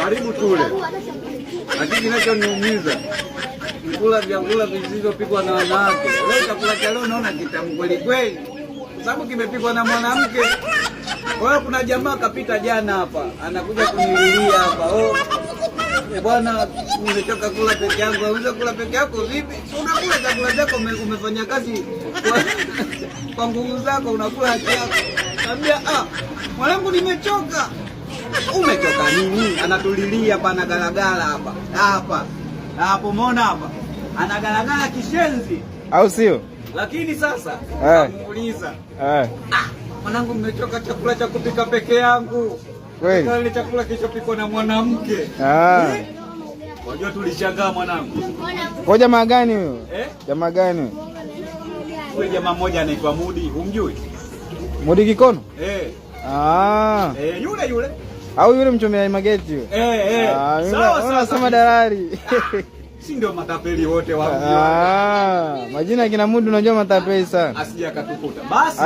karibu tule. Lakini kinachoniumiza kula vyakula vilivyopikwa na wanawake. Leo chakula cha leo naona kitamu kweli kweli, kwa sababu kimepikwa na mwanamke. Kwa hiyo kuna jamaa kapita jana hapa, anakuja kunililia hapa, bwana, nimechoka kula peke yangu. Unaweza kula peke yako vipi? Unakula chakula chako, umefanya kazi kwa nguvu zako, unakula haki yako. Naambia mwanangu, nimechoka. Umechoka nini? Anatulilia hapa, anagalagala hapa. Hapo umeona hapa? Anagalagala kishenzi. Au sio? Lakini sasa muuliza. Mwanangu, nimechoka chakula cha kupika peke yangu. Kweli? Ile chakula kilichopikwa na mwanamke. Wajua tulishangaa mwanangu. Kwa jamaa gani huyo? Jamaa gani? Huyo jamaa mmoja anaitwa Mudi, umjui? Mudi Kikono? Yule. Au yule mchomea mageti yule? Sawa, nasema dalali. Si ndio matapeli wote wao. Majina ya kina Mudi unajua matapeli sana. Asije akatukuta. Basi.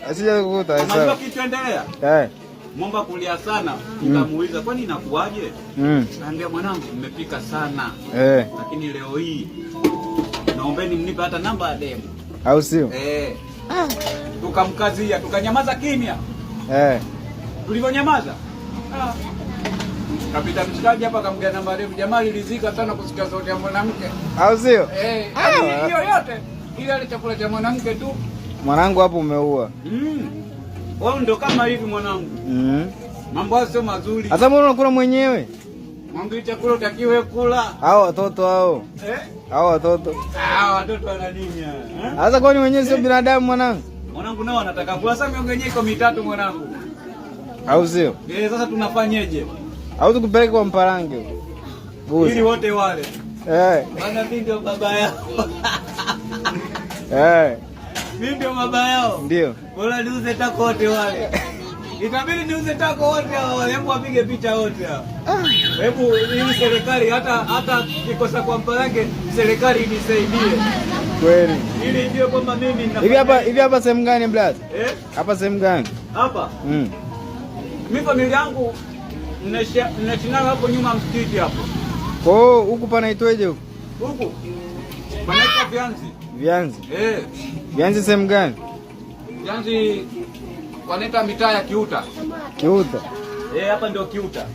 Asije kukuta. Unajua kitu endelea? Momba kulia sana, nikamuuliza kwani inakuaje? Naambia mwanangu, nimepika sana. Lakini leo hii naombeni mnipe hata namba ya demo. Au sio? Tukamkazia, tukanyamaza kimya. Tulivyonyamaza, kapita mshikaji hapa akamgea namba ya demo. Jamaa lilizika sana kusikia sauti ya mwanamke. Au sio? Hiyo yote ile chakula cha mwanamke tu. Mwanangu hapo umeua. Wao ndio kama hivi mwanangu. Mambo hayo sio mazuri. Sasa mbona unakula mwenyewe? Mambo chakula utakiwe kula. Hao watoto hao. Hao watoto. Watoto wana nini? Sasa kwani wenyewe sio binadamu mwanangu? Mwanangu nao wanataka kula. Sasa miongo yenyewe iko mitatu mwanangu. Au sio? Sasa tunafanyeje? Au tukupeleke kwa Mparange? Ili wote wale. Bana mimi ndio baba yao. Mimi ndio baba yao. Ndio. Bora niuze tako wote wale. Itabidi niuze tako wote wale, hebu wapige picha wote hao. Hebu hii serikali hata kikosa kwa Mparange, serikali inisaidie. Kweli. Ili ndio kwamba mimi hivi hapa sehemu gani brother? Hapa sehemu gani? Hapa. Mimi familia yangu ninashina hapo nyuma msikiti hapo. Huku panaitweje huku? Huku panaitwa Vianzi. Vianzi? Vianzi sehemu gani? Vianzi wanaita mitaa ya Kiuta. Kiuta? Hapa ndio Kiuta.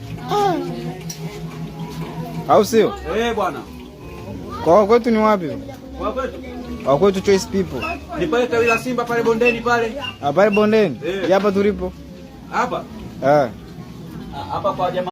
Au sio? Bwana. Kwa kwetu ni wapi? Kwa kwetu? Kwa kwetu Choice People. Ni pale tawi la Simba pale bondeni pale. Pale bondeni? Hapa tulipo. Hapa? Hapa kwa jamaa